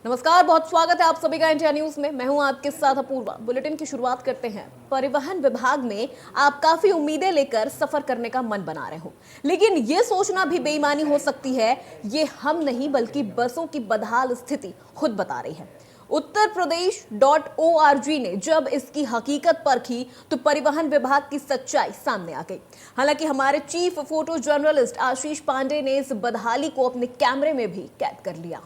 नमस्कार, बहुत स्वागत है आप सभी का इंडिया न्यूज में। मैं हूं आपके साथ अपूर्वा। बुलेटिन की शुरुआत करते हैं। परिवहन विभाग में आप काफी उम्मीदें लेकर सफर करने का मन बना रहे हो, लेकिन ये सोचना भी बेईमानी हो सकती है। ये हम नहीं बल्कि बसों की बदहाल स्थिति खुद बता रही है। उत्तरप्रदेश.org ने जब इसकी हकीकत परखी तो परिवहन विभाग की सच्चाई सामने आ गई। हालांकि हमारे चीफ फोटो जर्नलिस्ट आशीष पांडे ने इस बदहाली को अपने कैमरे में भी कैद कर लिया।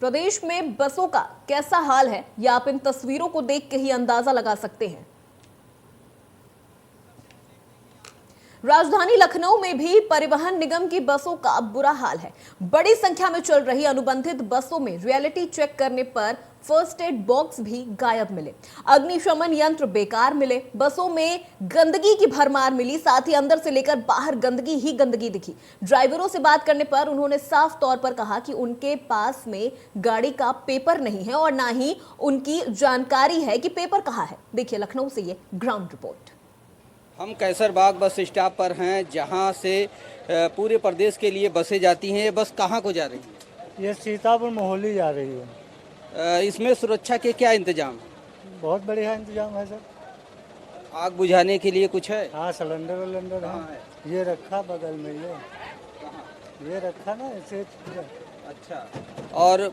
प्रदेश में बसों का कैसा हाल है, यह आप इन तस्वीरों को देख के ही अंदाजा लगा सकते हैं। राजधानी लखनऊ में भी परिवहन निगम की बसों का बुरा हाल है। बड़ी संख्या में चल रही अनुबंधित बसों में रियलिटी चेक करने पर फर्स्ट एड बॉक्स भी गायब मिले, अग्निशमन यंत्र बेकार मिले, बसों में गंदगी की भरमार मिली, साथ ही अंदर से लेकर बाहर गंदगी ही गंदगी दिखी। ड्राइवरों से बात करने पर उन्होंने साफ तौर पर कहा कि उनके पास में गाड़ी का पेपर नहीं है और ना ही उनकी जानकारी है कि पेपर कहाँ है। देखिए लखनऊ से ये ग्राउंड रिपोर्ट। हम कैसरबाग बस स्टॉप पर हैं, जहां से पूरे प्रदेश के लिए बसें जाती हैं। ये बस कहां को जा रही है? ये सीतापुर मोहाली जा रही है। इसमें सुरक्षा के क्या इंतजाम है? बहुत बढ़िया इंतजाम है सर। आग बुझाने के लिए कुछ है? हाँ, सिलेंडर विलेंडर है। ये रखा बगल में, ये रखा ना इसे। अच्छा, और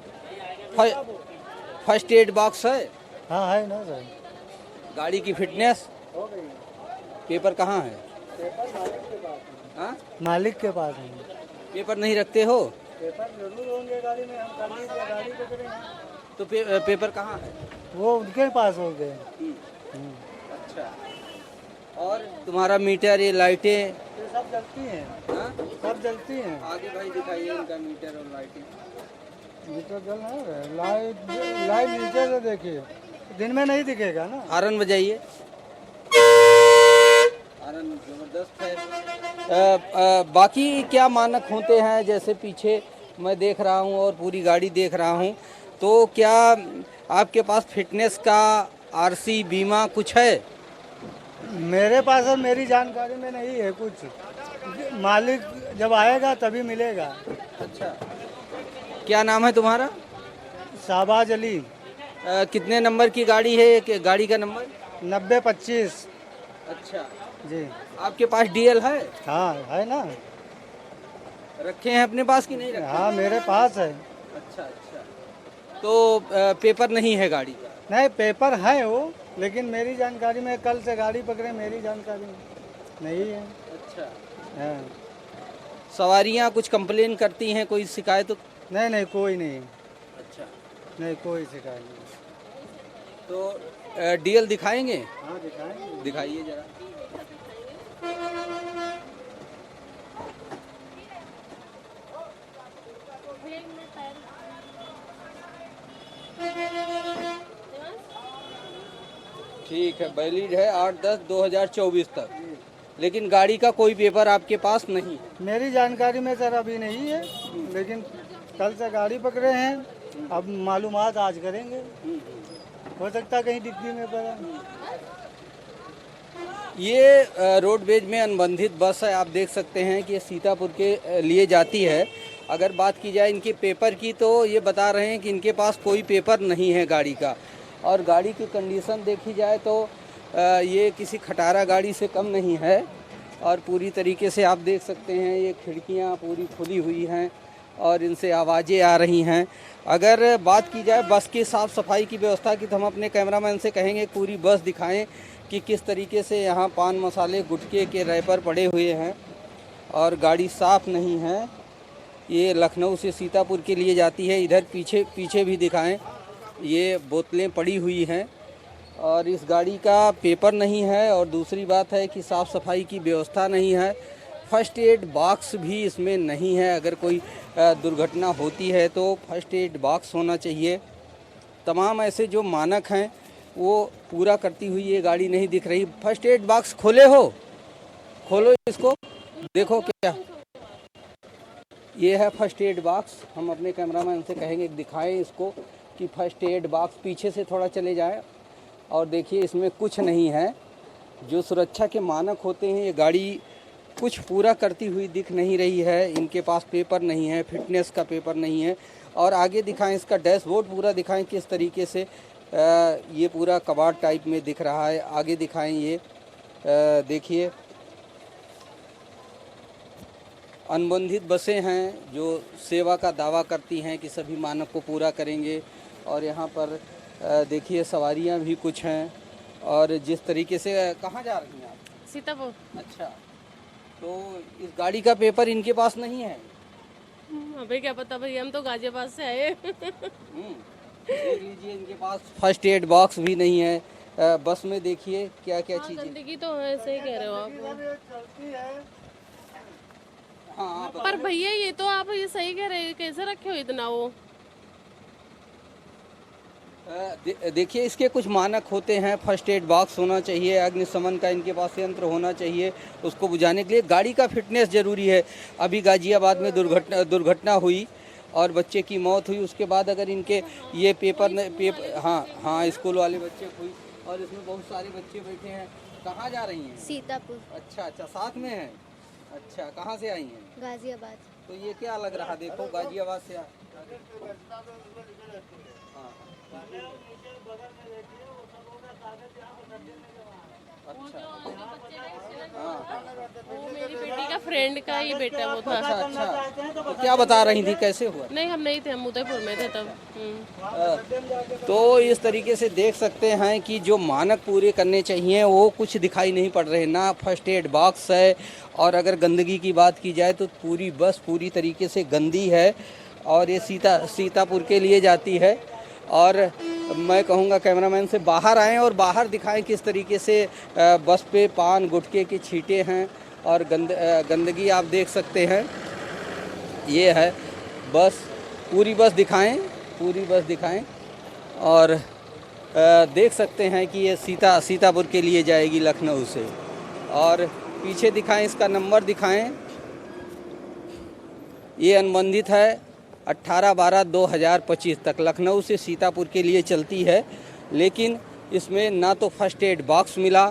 फर्स्ट एड बॉक्स है? हाँ है ना सर। गाड़ी की फिटनेस हो गई। पेपर कहाँ है? पेपर मालिक के पास है। हाँ? मालिक के पास है। पेपर नहीं रखते हो? पेपर जरूर होंगे गाड़ी में, हम कभी गाड़ी पकड़ेंगे। तो पेपर कहाँ है? वो उनके पास हो गए। अच्छा, और तुम्हारा मीटर, ये लाइटें ये सब जलती हैं। हाँ? सब जलती हैं। आगे भाई दिखाइए इनका मीटर और लाइटें। मीटर जल है, लाइट नीचे से देखिए, दिन में नहीं दिखेगा ना। हॉर्न बजाइए। हॉर्न जबरदस्त है। बाकी क्या मानक होते हैं? जैसे पीछे मैं देख रहा हूँ और पूरी गाड़ी देख रहा हूँ, तो क्या आपके पास फिटनेस का आरसी बीमा कुछ है? मेरे पास और मेरी जानकारी में नहीं है कुछ। मालिक जब आएगा तभी मिलेगा। अच्छा, क्या नाम है तुम्हारा? शाहबाज अली। कितने नंबर की गाड़ी है? गाड़ी का नंबर 9025। अच्छा जी आपके पास डीएल है? हाँ है ना। रखे हैं अपने पास कि नहीं रखे? हाँ मेरे पास है। अच्छा अच्छा, तो पेपर नहीं है गाड़ी का? नहीं, पेपर है वो, लेकिन मेरी जानकारी में कल से गाड़ी पकड़े, मेरी जानकारी में नहीं है। अच्छा, हाँ। सवारियाँ कुछ कंप्लेन करती हैं? कोई शिकायत? नहीं नहीं, कोई नहीं। अच्छा, नहीं, कोई शिकायत नहीं। तो डीएल दिखाएंगे? हाँ दिखाएंगे। दिखाइए जरा। ठीक है, वैलिड है 8/10/2024 तक, लेकिन गाड़ी का कोई पेपर आपके पास नहीं है? मेरी जानकारी में सर अभी नहीं है, लेकिन कल से गाड़ी पकड़े हैं, अब मालूमात आज करेंगे। हो सकता कहीं डिग्गी में पड़ा। ये रोडवेज में अनुबंधित बस है। आप देख सकते हैं कि ये सीतापुर के लिए जाती है। अगर बात की जाए इनके पेपर की, तो ये बता रहे हैं कि इनके पास कोई पेपर नहीं है गाड़ी का। और गाड़ी की कंडीशन देखी जाए तो ये किसी खटारा गाड़ी से कम नहीं है। और पूरी तरीके से आप देख सकते हैं ये खिड़कियां पूरी खुली हुई हैं और इनसे आवाज़ें आ रही हैं। अगर बात की जाए बस की साफ़ सफाई की व्यवस्था की, तो हम अपने कैमरामैन से कहेंगे पूरी बस दिखाएं कि किस तरीके से यहाँ पान मसाले गुटखे के रैपर पड़े हुए हैं और गाड़ी साफ़ नहीं है। ये लखनऊ से सीतापुर के लिए जाती है। इधर पीछे भी दिखाएं, ये बोतलें पड़ी हुई हैं और इस गाड़ी का पेपर नहीं है। और दूसरी बात है कि साफ़ सफाई की व्यवस्था नहीं है। फर्स्ट एड बॉक्स भी इसमें नहीं है। अगर कोई दुर्घटना होती है तो फर्स्ट एड बॉक्स होना चाहिए। तमाम ऐसे जो मानक हैं वो पूरा करती हुई ये गाड़ी नहीं दिख रही। फर्स्ट एड बॉक्स खोले हो? खोलो इसको, देखो क्या ये है फर्स्ट एड बॉक्स। हम अपने कैमरामैन से कहेंगे दिखाएं इसको कि फर्स्ट एड बॉक्स पीछे से थोड़ा चले जाए और देखिए इसमें कुछ नहीं है। जो सुरक्षा के मानक होते हैं ये गाड़ी कुछ पूरा करती हुई दिख नहीं रही है। इनके पास पेपर नहीं है, फिटनेस का पेपर नहीं है। और आगे दिखाएं, इसका डैशबोर्ड पूरा दिखाएं किस तरीके से ये पूरा कबाड़ टाइप में दिख रहा है। आगे दिखाएं, ये देखिए अनुबंधित बसें हैं जो सेवा का दावा करती हैं कि सभी मानक को पूरा करेंगे। और यहाँ पर देखिए सवारियाँ भी कुछ हैं। और जिस तरीके से कहाँ जा रही हैं आप? सीतापुर। अच्छा, तो इस गाड़ी का पेपर इनके पास नहीं है? अबे क्या पता भाई, हम तो गाजियाबाद से आए। देख लीजिए, इनके पास फर्स्ट एड बॉक्स भी नहीं है। बस में देखिए क्या क्या चीज़ें। गंदगी तो है, सही कह रहे हो आप। हाँ, पर भैया ये तो आप ये सही कह रहे हैं, कैसे रखे हो इतना वो? देखिए इसके कुछ मानक होते हैं। फर्स्ट एड बॉक्स होना चाहिए, अग्निशमन का इनके पास यंत्र होना चाहिए, उसको बुझाने के लिए गाड़ी का फिटनेस ज़रूरी है। अभी गाजियाबाद में दुर्घटना हुई और बच्चे की मौत हुई। उसके बाद अगर इनके ये पेपर हाँ स्कूल वाले बच्चे हुई और इसमें बहुत सारे बच्चे बैठे हैं। कहाँ जा रही हैं? सीतापुर। अच्छा, साथ में हैं। अच्छा, कहाँ से आई हैं? गाजियाबाद। तो ये क्या लग रहा, देखो गाजियाबाद से वो मेरी बेटी का फ्रेंड का ही बेटा वो था। अच्छा, तो क्या बता रही थी, कैसे हुआ? नहीं, हम नहीं थे, हम उदयपुर में थे तब। तो इस तरीके से देख सकते हैं कि जो मानक पूरे करने चाहिए वो कुछ दिखाई नहीं पड़ रहे। ना फर्स्ट एड बॉक्स है, और अगर गंदगी की बात की जाए तो पूरी बस पूरी तरीके से गंदी है। और ये सीतापुर के लिए जाती है। और मैं कहूँगा कैमरामैन से बाहर आएँ और बाहर दिखाएं किस तरीके से बस पे पान गुटखे के छींटे हैं और गंदगी आप देख सकते हैं। ये है बस, पूरी बस दिखाएं और देख सकते हैं कि ये सीतापुर के लिए जाएगी लखनऊ से। और पीछे दिखाएं, इसका नंबर दिखाएं। ये अनुबंधित है 18/12/2025 तक लखनऊ से सीतापुर के लिए चलती है। लेकिन इसमें ना तो फर्स्ट एड बॉक्स मिला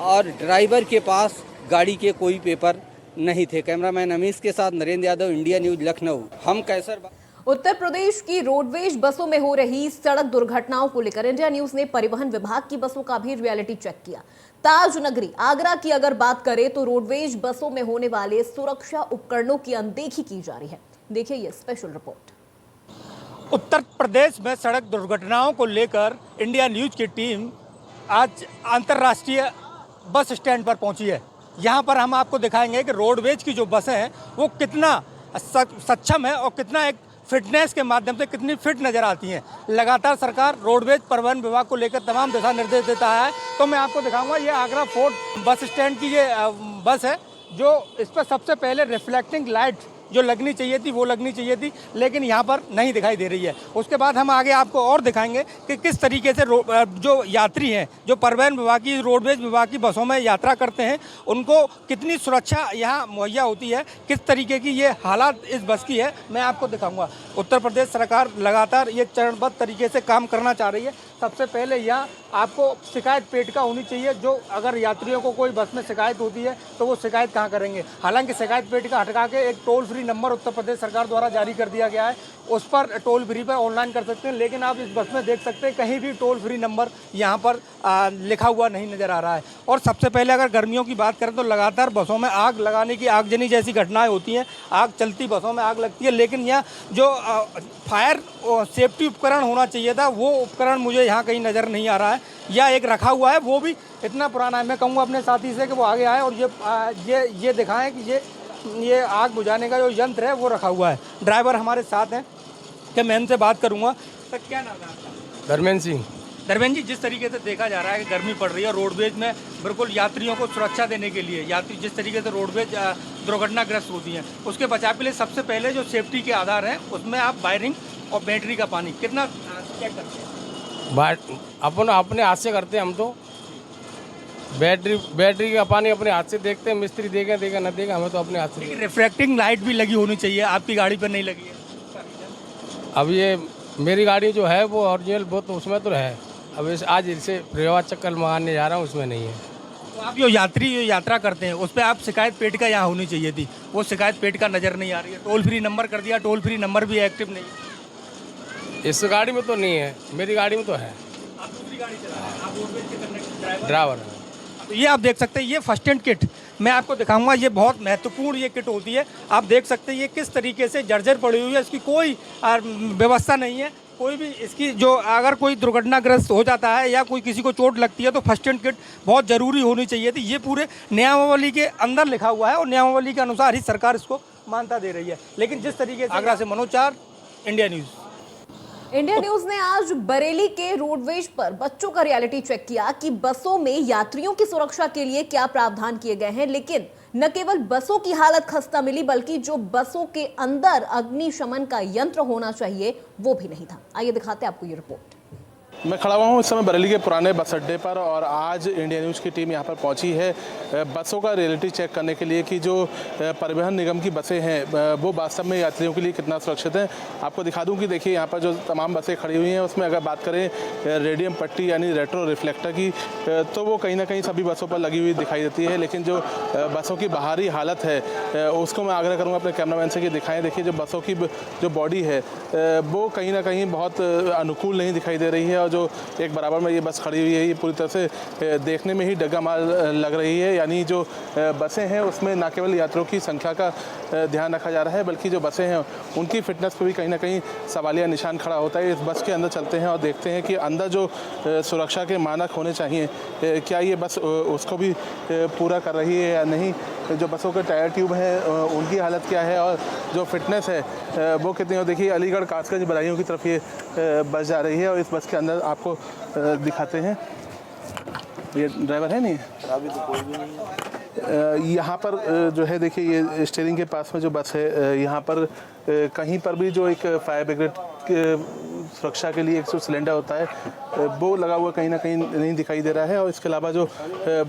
और ड्राइवर के पास गाड़ी के कोई पेपर नहीं थे। कैमरामैन अमीश के साथ नरेंद्र यादव, इंडिया न्यूज, लखनऊ। हम कैसर। उत्तर प्रदेश की रोडवेज बसों में हो रही सड़क दुर्घटनाओं को लेकर इंडिया न्यूज ने परिवहन विभाग की बसों का भी रियलिटी चेक किया। ताज नगरी आगरा की अगर बात करें तो रोडवेज बसों में होने वाले सुरक्षा उपकरणों की अनदेखी की जा रही है। देखिए ये स्पेशल रिपोर्ट। उत्तर प्रदेश में सड़क दुर्घटनाओं को लेकर इंडिया न्यूज की टीम आज अंतर्राष्ट्रीय बस स्टैंड पर पहुंची है। यहां पर हम आपको दिखाएंगे कि रोडवेज की जो बसें हैं वो कितना सक्षम है और कितना एक फिटनेस के माध्यम से कितनी फिट नज़र आती हैं। लगातार सरकार रोडवेज परिवहन विभाग को लेकर तमाम दिशा निर्देश देता है। तो मैं आपको दिखाऊंगा, ये आगरा फोर्ट बस स्टैंड की ये बस है जो इस पर सबसे पहले रिफ्लेक्टिंग लाइट जो लगनी चाहिए थी वो लगनी चाहिए थी, लेकिन यहाँ पर नहीं दिखाई दे रही है। उसके बाद हम आगे आपको और दिखाएंगे कि किस तरीके से जो यात्री हैं जो परिवहन विभाग की रोडवेज विभाग की बसों में यात्रा करते हैं उनको कितनी सुरक्षा यहाँ मुहैया होती है, किस तरीके की ये हालात इस बस की है, मैं आपको दिखाऊंगा। उत्तर प्रदेश सरकार लगातार ये चरणबद्ध तरीके से काम करना चाह रही है। सबसे पहले यहाँ आपको शिकायत पेटिका होनी चाहिए। जो अगर यात्रियों को कोई बस में शिकायत होती है तो वो शिकायत कहाँ करेंगे। हालांकि शिकायत पेटिका हटा के एक toll free number Uttar Pradesh सरकार द्वारा जारी कर दिया गया है, उस पर टोल फ्री पर ऑनलाइन कर सकते हैं। लेकिन आप इस बस में देख सकते हैं कहीं भी टोल फ्री नंबर यहाँ पर लिखा हुआ नहीं नज़र आ रहा है। और सबसे पहले अगर गर्मियों की बात करें तो लगातार बसों में आग लगाने की, आगजनी जैसी घटनाएं होती हैं। आग चलती बसों में आग लगती है, लेकिन यहाँ जो फायर सेफ्टी उपकरण होना चाहिए था वो उपकरण मुझे यहाँ कहीं नज़र नहीं आ रहा है। या एक रखा हुआ है, वो भी इतना पुराना है। मैं कहूँगा अपने साथी से कि वो आगे आए और ये दिखाएं कि ये आग बुझाने का जो यंत्र है वो रखा हुआ है। ड्राइवर हमारे साथ हैं, कि मैं इनसे बात करूँगा। सर क्या नाम है आपका? धर्मेंद्र सिंह। धर्मेंद्र जी, जिस तरीके से देखा जा रहा है कि गर्मी पड़ रही है, रोडवेज में बिल्कुल यात्रियों को सुरक्षा देने के लिए यात्री जिस तरीके से रोडवेज दुर्घटनाग्रस्त होती हैं उसके बचाव के लिए सबसे पहले जो सेफ्टी के आधार हैं उसमें आप वायरिंग और बैटरी का पानी कितना चेक करते हैं? अपने हाथ से करते हैं हम तो। बैटरी का पानी अपने हाथ से देखते हैं, मिस्त्री देगा न देगा, हमें तो अपने हाथ से। रिफ्लेक्टिंग लाइट भी लगी होनी चाहिए, आपकी गाड़ी पर नहीं लगी है। अब ये मेरी गाड़ी जो है वो ओरिजिनल वो तो उसमें तो है। अब आज इसे प्रवाह चक्कर मंगाने जा रहा हूँ, उसमें नहीं है। तो आप जो यात्री जो यात्रा करते हैं उस पर आप शिकायत पेट का यहाँ होनी चाहिए थी, वो शिकायत पेट का नज़र नहीं आ रही है। टोल फ्री नंबर कर दिया, टोल फ्री नंबर भी एक्टिव नहीं है। इस गाड़ी में तो नहीं है, मेरी गाड़ी में तो है। आप दूसरी गाड़ी चला रहे हैं, आप रोडवेज के कंडक्टर ड्राइवर है। तो ये आप देख सकते हैं, ये फर्स्ट एड किट मैं आपको दिखाऊंगा। ये बहुत महत्वपूर्ण ये किट होती है। आप देख सकते हैं ये किस तरीके से जर्जर पड़ी हुई है, इसकी कोई व्यवस्था नहीं है। कोई भी इसकी जो अगर कोई दुर्घटनाग्रस्त हो जाता है या कोई किसी को चोट लगती है तो फर्स्ट एड किट बहुत ज़रूरी होनी चाहिए थी। ये पूरे नियमावली के अंदर लिखा हुआ है और नियमावली के अनुसार ही सरकार इसको मान्यता दे रही है। लेकिन जिस तरीके से आगरा से मनोज चार, इंडिया न्यूज़। इंडिया न्यूज ने आज बरेली के रोडवेज पर बच्चों का रियलिटी चेक किया कि बसों में यात्रियों की सुरक्षा के लिए क्या प्रावधान किए गए हैं। लेकिन न केवल बसों की हालत खस्ता मिली, बल्कि जो बसों के अंदर अग्निशमन का यंत्र होना चाहिए वो भी नहीं था। आइए दिखाते हैं आपको ये रिपोर्ट। मैं खड़ा हुआ हूँ इस समय बरेली के पुराने बस अड्डे पर और आज इंडिया न्यूज़ की टीम यहाँ पर पहुँची है बसों का रियलिटी चेक करने के लिए कि जो परिवहन निगम की बसें हैं वो वास्तव में यात्रियों के लिए कितना सुरक्षित हैं। आपको दिखा दूँ कि देखिए यहाँ पर जो तमाम बसें खड़ी हुई हैं उसमें अगर बात करें रेडियम पट्टी यानी रेट्रो रिफ्लेक्टर की तो वो कहीं ना कहीं सभी बसों पर लगी हुई दिखाई देती है। लेकिन जो बसों की बाहरी हालत है उसको मैं आग्रह करूँगा अपने कैमरामैन से कि दिखाएँ। देखिए जो बसों की जो बॉडी है वो कहीं ना कहीं बहुत अनुकूल नहीं दिखाई दे रही है और जो एक बराबर में ये बस खड़ी हुई है ये पूरी तरह से देखने में ही डगा मार लग रही है। यानी जो बसें हैं उसमें न केवल यात्रियों की संख्या का ध्यान रखा जा रहा है बल्कि जो बसें हैं उनकी फिटनेस पर भी कहीं ना कहीं सवालिया निशान खड़ा होता है। इस बस के अंदर चलते हैं और देखते हैं कि अंदर जो सुरक्षा के मानक होने चाहिए क्या ये बस उसको भी पूरा कर रही है या नहीं। जो बसों के टायर ट्यूब हैं उनकी हालत क्या है और जो फिटनेस है वो कितनी हो। देखिए अलीगढ़ कासगंज बदायूं की तरफ ये बस जा रही है और इस बस के अंदर आपको दिखाते हैं। ये ड्राइवर है नहीं, अभी तो कोई भी नहीं है यहाँ पर। जो है देखिए ये स्टीयरिंग के पास में जो बस है यहाँ पर कहीं पर भी जो एक फायर ब्रिगेड सुरक्षा के लिए एक जो सिलेंडर होता है वो लगा हुआ कहीं ना कहीं नहीं दिखाई दे रहा है। और इसके अलावा जो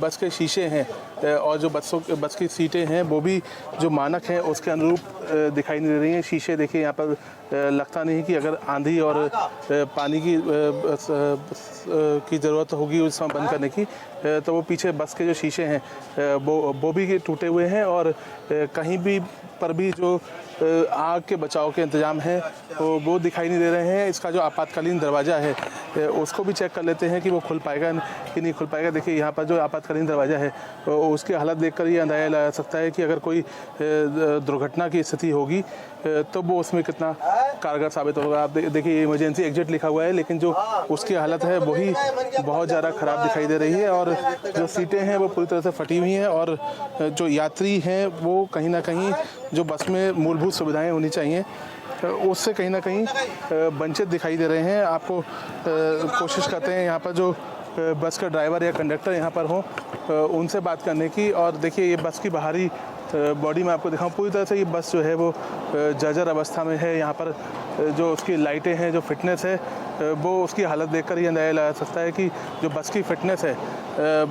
बस के शीशे हैं और जो बस की सीटें हैं वो भी जो मानक हैं उसके अनुरूप दिखाई नहीं दे रही हैं। शीशे देखिए यहाँ पर लगता नहीं कि अगर आंधी और पानी की ज़रूरत होगी उस समय बंद करने की तो वो पीछे बस के जो शीशे हैं वो भी टूटे हुए हैं और कहीं भी पर भी जो आग के बचाव के इंतजाम हैं वो दिखाई नहीं दे रहे हैं। इसका जो आपातकालीन दरवाज़ा है उसको भी चेक कर लेते हैं कि वो खुल पाएगा कि नहीं खुल पाएगा। देखिए यहाँ पर जो आपातकालीन दरवाज़ा है उसकी हालत देखकर ये अंदाज़ा लगा सकता है कि अगर कोई दुर्घटना की स्थिति होगी तो वो उसमें कितना कारगर साबित होगा। आप देखिए इमरजेंसी एग्जिट लिखा हुआ है लेकिन जो उसकी हालत है वही बहुत ज़्यादा ख़राब दिखाई दे रही है और जो सीटें हैं वो पूरी तरह से फटी हुई हैं और जो यात्री हैं वो कहीं ना कहीं जो बस में मूलभूत सुविधाएं होनी चाहिए उससे कहीं ना कहीं वंचित दिखाई दे रहे हैं। आपको कोशिश करते हैं यहाँ पर जो बस का ड्राइवर या कंडक्टर यहाँ पर हो उनसे बात करने की। और देखिए ये बस की बाहरी बॉडी में आपको दिखाऊं पूरी तरह से ये बस जो है वो जर्जर अवस्था में है। यहाँ पर जो उसकी लाइटें हैं जो फिटनेस है वो उसकी हालत देखकर ही अंदाज़ा लगा सकता है कि जो बस की फिटनेस है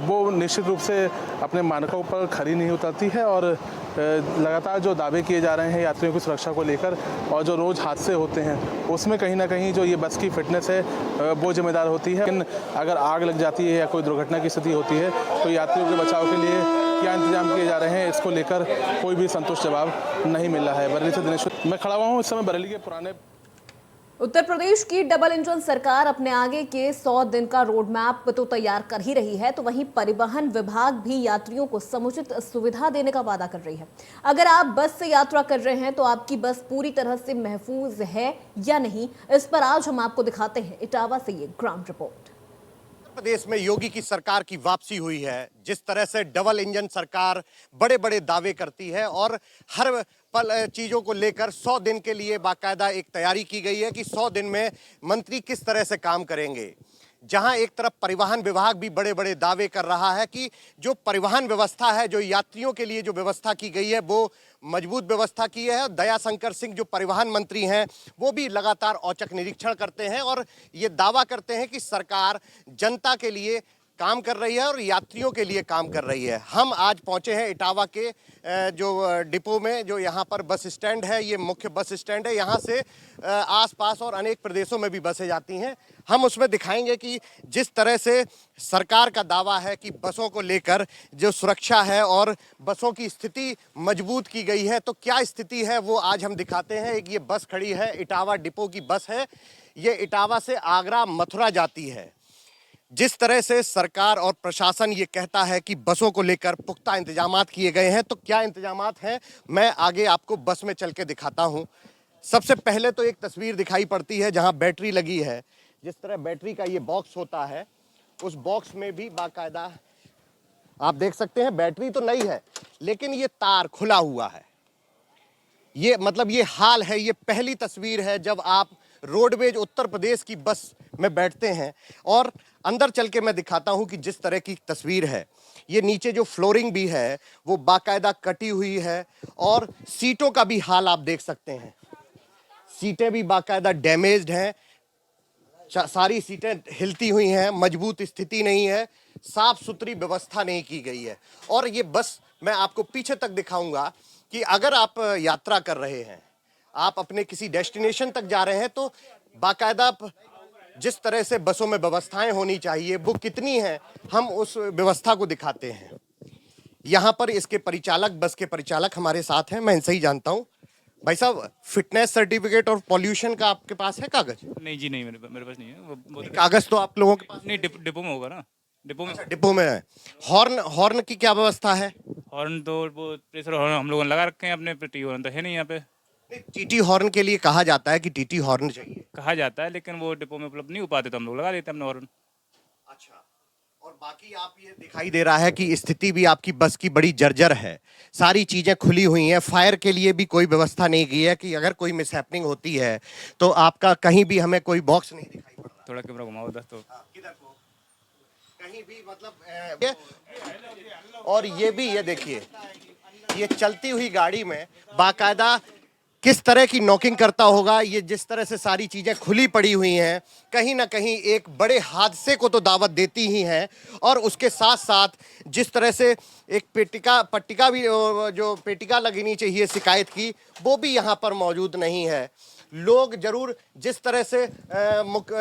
वो निश्चित रूप से अपने मानकों पर खरी नहीं उतरती है। और लगातार जो दावे किए जा रहे हैं यात्रियों की सुरक्षा को लेकर और जो रोज़ हादसे होते हैं उसमें कहीं ना कहीं जो ये बस की फिटनेस है वो जिम्मेदार होती है। लेकिन अगर आग लग जाती है या कोई दुर्घटना की स्थिति होती है तो यात्रियों के बचाव के लिए क्या इंतजाम किए जा रहे हैं इसको लेकर कोई भी संतुष्ट जवाब नहीं मिल रहा है। बरेली से दिनेश मैं खड़ा हुआ हूँ इस समय बरेली के पुराने। उत्तर प्रदेश की डबल इंजन सरकार अपने आगे के 100 दिन का रोड मैप तो तैयार कर ही रही है, तो वहीं परिवहन विभाग भी यात्रियों को समुचित सुविधा देने का वादा कर रही है। अगर आप बस से यात्रा कर रहे हैं तो आपकी बस पूरी तरह से महफूज है या नहीं, इस पर आज हम आपको दिखाते हैं इटावा से ये ग्राउंड रिपोर्ट। प्रदेश में योगी की सरकार की वापसी हुई है। जिस तरह से डबल इंजन सरकार बड़े बड़े दावे करती है और हर पल चीज़ों को लेकर 100 दिन के लिए बाकायदा एक तैयारी की गई है कि 100 दिन में मंत्री किस तरह से काम करेंगे। जहां एक तरफ परिवहन विभाग भी बड़े बड़े दावे कर रहा है कि जो परिवहन व्यवस्था है, जो यात्रियों के लिए जो व्यवस्था की गई है वो मजबूत व्यवस्था की है। दया शंकर सिंह जो परिवहन मंत्री हैं वो भी लगातार औचक निरीक्षण करते हैं और ये दावा करते हैं कि सरकार जनता के लिए काम कर रही है और यात्रियों के लिए काम कर रही है। हम आज पहुंचे हैं इटावा के जो डिपो में, जो यहाँ पर बस स्टैंड है, ये मुख्य बस स्टैंड है। यहाँ से आसपास और अनेक प्रदेशों में भी बसें जाती हैं। हम उसमें दिखाएंगे कि जिस तरह से सरकार का दावा है कि बसों को लेकर जो सुरक्षा है और बसों की स्थिति मजबूत की गई है, तो क्या स्थिति है वो आज हम दिखाते हैं। एक ये बस खड़ी है, इटावा डिपो की बस है, ये इटावा से आगरा मथुरा जाती है। जिस तरह से सरकार और प्रशासन ये कहता है कि बसों को लेकर पुख्ता इंतजामात किए गए हैं, तो क्या इंतजामात हैं मैं आगे आपको बस में चल के दिखाता हूं। सबसे पहले तो एक तस्वीर दिखाई पड़ती है जहां बैटरी लगी है। जिस तरह बैटरी का ये बॉक्स होता है, उस बॉक्स में भी बाकायदा आप देख सकते हैं बैटरी तो नई है, लेकिन ये तार खुला हुआ है। ये मतलब ये हाल है, ये पहली तस्वीर है जब आप रोडवेज उत्तर प्रदेश की बस में बैठते हैं। और अंदर चल के मैं दिखाता हूं कि जिस तरह की तस्वीर है, ये नीचे जो फ्लोरिंग भी है वो बाकायदा कटी हुई है और सीटों का भी हाल आप देख सकते हैं। सीटें भी बाकायदा डैमेज्ड हैं, सारी सीटें हिलती हुई हैं, मजबूत स्थिति नहीं है, साफ सुथरी व्यवस्था नहीं की गई है। और ये बस मैं आपको पीछे तक दिखाऊंगा कि अगर आप यात्रा कर रहे हैं, आप अपने किसी डेस्टिनेशन तक जा रहे हैं, तो बाकायदा जिस तरह से बसों में व्यवस्थाएं होनी चाहिए वो कितनी हैं, हम उस व्यवस्था को दिखाते हैं। यहाँ पर इसके परिचालक, बस के परिचालक हमारे साथ हैं, मैं इनसे ही जानता हूँ। भाई साहब, फिटनेस सर्टिफिकेट और पॉल्यूशन का आपके पास है कागज? नहीं जी, नहीं, मेरे पास नहीं है वो कागज तो आप लोगों के पास नहीं, डिपो में होगा ना, डिपो में। डिपो में है। हॉर्न हॉर्न की क्या व्यवस्था है? हॉर्न तो वो प्रेशर हॉर्न हम लोगों ने लगा रखे हैं अपने पे, टी हॉर्न तो है नहीं यहाँ पे। टीटी हॉर्न के लिए कहा जाता है कि टीटी हॉर्न चाहिए, कहा जाता है, लेकिन वो डिपो में उपलब्ध नहीं हो पाते तो हम लोग लगा देते हैं अपने हॉर्न। अच्छा, और बाकी आप ये दिखाई दे रहा है कि स्थिति भी आपकी बस की बड़ी जर्जर है, सारी चीजें खुली हुई हैं। फायर के लिए भी कोई व्यवस्था नहीं की है कि अगर कोई मिसहैपनिंग होती है तो आपका कहीं भी हमें कोई बॉक्स नहीं दिखाई पड़ रहा। थोड़ा कैमरा घुमाओ दस तो किधर को? कहीं भी मतलब और ये भी, ये देखिए, ये चलती हुई गाड़ी में बाकायदा किस तरह की नॉकिंग करता होगा। ये जिस तरह से सारी चीजें खुली पड़ी हुई हैं, कहीं ना कहीं एक बड़े हादसे को तो दावत देती ही हैं। और उसके साथ साथ जिस तरह से एक पट्टिका भी, जो पेटिका लगनी चाहिए शिकायत की, वो भी यहाँ पर मौजूद नहीं है। लोग जरूर, जिस तरह से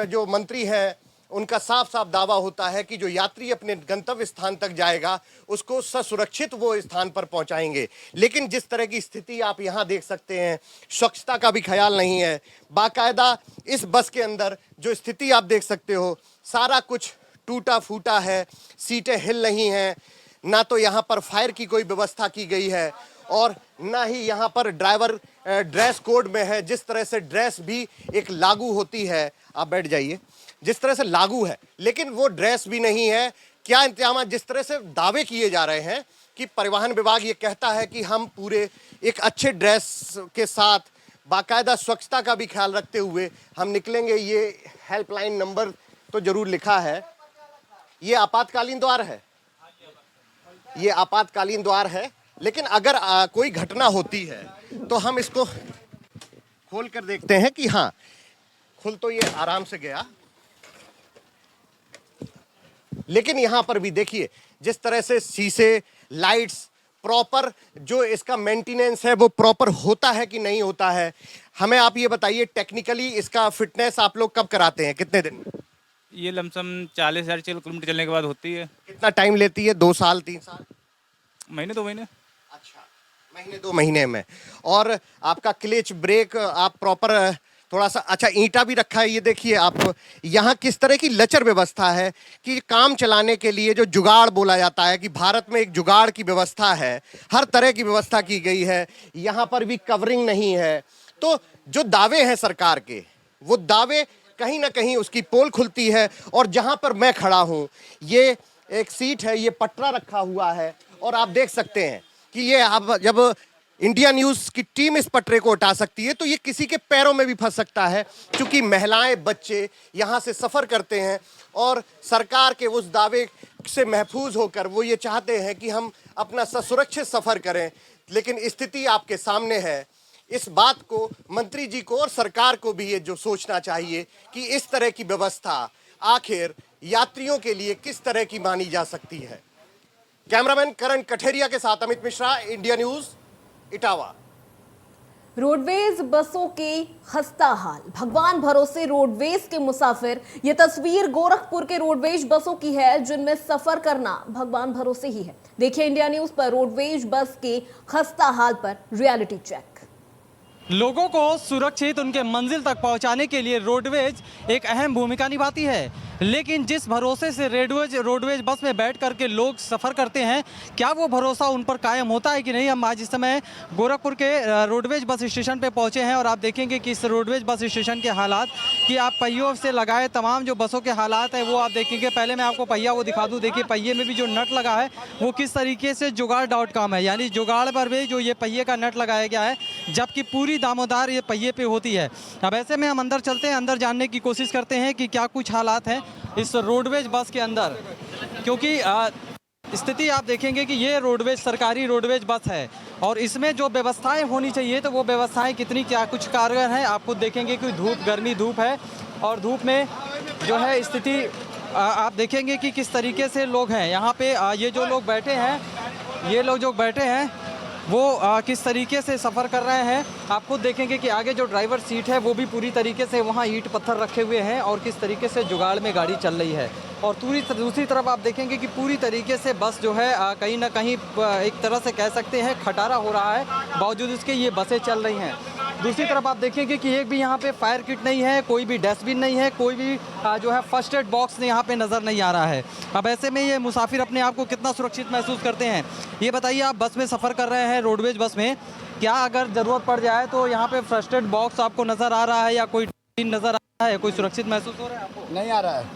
जो मंत्री हैं उनका साफ साफ दावा होता है कि जो यात्री अपने गंतव्य स्थान तक जाएगा उसको ससुरक्षित वो स्थान पर पहुंचाएंगे, लेकिन जिस तरह की स्थिति आप यहां देख सकते हैं, स्वच्छता का भी ख्याल नहीं है। बाकायदा इस बस के अंदर जो स्थिति आप देख सकते हो, सारा कुछ टूटा फूटा है, सीटें हिल रही हैं, ना तो यहाँ पर फायर की कोई व्यवस्था की गई है और ना ही यहाँ पर ड्राइवर ड्रेस कोड में है। जिस तरह से ड्रेस भी एक लागू होती है, आप बैठ जाइए, जिस तरह से लागू है, लेकिन वो ड्रेस भी नहीं है। क्या इंतजाम, जिस तरह से दावे किए जा रहे हैं कि परिवहन विभाग ये कहता है कि हम पूरे एक अच्छे ड्रेस के साथ बाकायदा स्वच्छता का भी ख्याल रखते हुए हम निकलेंगे। ये हेल्पलाइन नंबर तो जरूर लिखा है। ये आपातकालीन द्वार है, ये आपातकालीन द्वार है, लेकिन अगर कोई घटना होती है तो हम इसको खोल कर देखते हैं कि हाँ, खुल तो ये आराम से गया, लेकिन यहां पर भी देखिए जिस तरह से शीशे, लाइट्स, प्रॉपर जो इसका मेंटेनेंस है वो प्रॉपर होता है कि नहीं होता है। हमें आप ये बताइए, टेक्निकली इसका फिटनेस आप लोग कब कराते हैं, कितने दिन में? ये लमसम 40,000 किलोमीटर चलने के बाद होती है। कितना टाइम लेती है? 2 साल 3 साल? महीने 2 महीने। अच्छा, महीने 2 महीने में। और आपका क्लच ब्रेक आप प्रॉपर थोड़ा सा, अच्छा ईंटा भी रखा है, ये देखिए आप यहाँ किस तरह की लचर व्यवस्था है कि काम चलाने के लिए जो जुगाड़ बोला जाता है कि भारत में एक जुगाड़ की व्यवस्था है, हर तरह की व्यवस्था की गई है। यहाँ पर भी कवरिंग नहीं है, तो जो दावे हैं सरकार के, वो दावे कहीं ना कहीं उसकी पोल खुलती है। और जहाँ पर मैं खड़ा हूँ, ये एक सीट है, ये पटरा रखा हुआ है और आप देख सकते हैं कि ये आप जब इंडिया न्यूज़ की टीम इस पटरे को उठा सकती है तो ये किसी के पैरों में भी फंस सकता है, क्योंकि महिलाएं, बच्चे यहाँ से सफ़र करते हैं और सरकार के उस दावे से महफूज होकर वो ये चाहते हैं कि हम अपना ससुरक्षित सफ़र करें। लेकिन स्थिति आपके सामने है। इस बात को मंत्री जी को और सरकार को भी ये जो सोचना चाहिए कि इस तरह की व्यवस्था आखिर यात्रियों के लिए किस तरह की मानी जा सकती है। कैमरामैन करण कठेरिया के साथ Amit Mishra, India news, Etawah. Roadways बसों के खस्ता हाल, भगवान भरोसे रोडवेज के मुसाफिर। ये तस्वीर गोरखपुर के रोडवेज बसों की है, जिनमें सफर करना भगवान भरोसे ही है। देखिए इंडिया न्यूज पर रोडवेज बस के खस्ता हाल पर रियलिटी चेक। लोगों को सुरक्षित उनके मंजिल तक पहुंचाने के लिए रोडवेज एक अहम भूमिका निभाती है, लेकिन जिस भरोसे से रोडवेज बस में बैठ करके लोग सफ़र करते हैं, क्या वो भरोसा उन पर कायम होता है कि नहीं। हम आज इस समय गोरखपुर के रोडवेज बस स्टेशन पे पहुंचे हैं और आप देखेंगे कि इस रोडवेज बस स्टेशन के हालात कि आप पहियों से लगाए तमाम जो बसों के हालात है वो आप देखेंगे। पहले मैं आपको पहिया वो दिखा दूँ। देखिए पहिए में भी जो नट लगा है वो किस तरीके से जुगाड़.com है, यानी जुगाड़ पर भी जो ये पहिए का नट लगाया गया है, जबकि पूरी दामोदार ये पहिए पे होती है। अब ऐसे में हम अंदर चलते हैं, अंदर जानने की कोशिश करते हैं कि क्या कुछ हालात हैं इस रोडवेज बस के अंदर, क्योंकि स्थिति आप देखेंगे कि ये रोडवेज सरकारी रोडवेज बस है और इसमें जो व्यवस्थाएं होनी चाहिए तो वो व्यवस्थाएं कितनी क्या कुछ कारगर हैं। आप खुद देखेंगे कि गर्मी धूप है और धूप में जो है स्थिति आप देखेंगे कि किस तरीके से लोग हैं यहाँ पे। ये जो लोग बैठे हैं, ये लोग जो बैठे हैं वो किस तरीके से सफ़र कर रहे हैं। आप खुद देखेंगे कि आगे जो ड्राइवर सीट है वो भी पूरी तरीके से वहाँ ईंट पत्थर रखे हुए हैं और किस तरीके से जुगाड़ में गाड़ी चल रही है। और दूसरी तरफ आप देखेंगे कि पूरी तरीके से बस जो है कहीं ना कहीं एक तरह से कह सकते हैं खटारा हो रहा है, बावजूद इसके ये बसें चल रही हैं। दूसरी तरफ आप देखेंगे कि एक भी यहाँ पे फायर किट नहीं है, कोई भी डस्टबिन नहीं है, कोई भी जो है फर्स्ट एड बॉक्स यहाँ पे नज़र नहीं आ रहा है। अब ऐसे में ये मुसाफिर अपने आप को कितना सुरक्षित महसूस करते हैं, ये बताइए। आप बस में सफ़र कर रहे हैं, रोडवेज बस में, क्या अगर ज़रूरत पड़ जाए तो यहाँ पे फर्स्ट एड बॉक्स आपको नज़र आ रहा है या कोई नज़र आ रहा है, कोई सुरक्षित महसूस हो रहा है आपको? नहीं आ रहा है,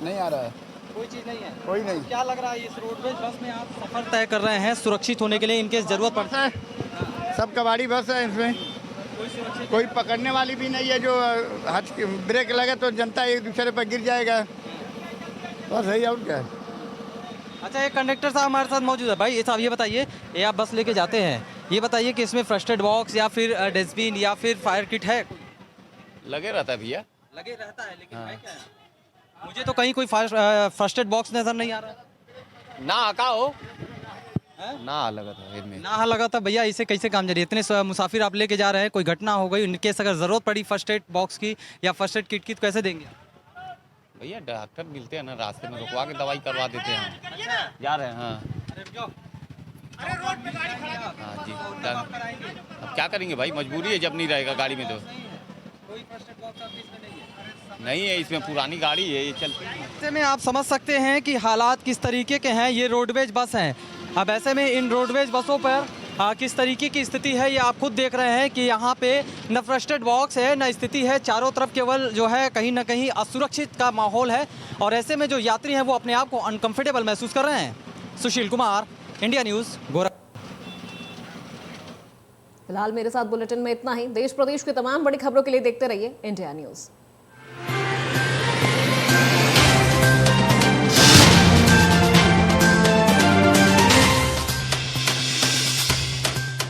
नहीं आ रहा है, कोई चीज़ नहीं है, कोई नहीं। क्या लग रहा है इस रोडवेज बस में आप सफ़र तय कर रहे हैं सुरक्षित होने के लिए, इनकेस ज़रूरत पड़ता है? सब कबाड़ी बस है, इसमें कोई पकड़ने वाली भी नहीं है। जो ब्रेक लगे तो जनता एक दूसरे पर गिर जाएगा, बस यही और क्या है। अच्छा, एक कंडक्टर साहब हमारे साथ मौजूद है। भाई साहब ये बताइए, ये आप बस लेके जाते हैं, ये बताइए कि इसमें फर्स्ट एड बॉक्स या फिर डस्टबिन या फिर फायर किट है? लगे रहता है भैया, लगे रहता है, लेकिन है क्या है? मुझे तो कहीं कोई फर्स्ट एड बॉक्स नजर नहीं आ रहा। ना आका हो ना लगा था इनमें, ना लगा था भैया, इसे कैसे काम जारी? इतने मुसाफिर आप लेके जा रहे हैं, कोई घटना हो गई, इनकेस अगर जरूरत पड़ी फर्स्ट एड बॉक्स की या फर्स्ट एड किट की तो कैसे देंगे? भैया डॉक्टर मिलते हैं ना, रास्ते में रुकवा के दवाई करवा देते हैं। जा रहे हैं। हाँ हाँ जी, अब क्या करेंगे भाई, मजबूरी है, जब नहीं रहेगा गाड़ी में तो। नहीं है इसमें, पुरानी गाड़ी है ये चलती है। ऐसे में आप समझ सकते हैं कि हालात किस तरीके के हैं। ये रोडवेज बस हैं। अब ऐसे में इन रोडवेज बसों पर किस तरीके की स्थिति है ये आप खुद देख रहे हैं कि यहाँ पे न फर्स्ट एड बॉक्स है न स्थिति है, चारों तरफ केवल जो है कहीं ना कहीं असुरक्षित का माहौल है और ऐसे में जो यात्री हैं वो अपने आप को अनकंफर्टेबल महसूस कर रहे हैं। Sushil Kumar, India news, Gorakhpur. फिलहाल मेरे साथ बुलेटिन में इतना ही। देश प्रदेश की तमाम बड़ी खबरों के लिए देखते रहिए इंडिया न्यूज़।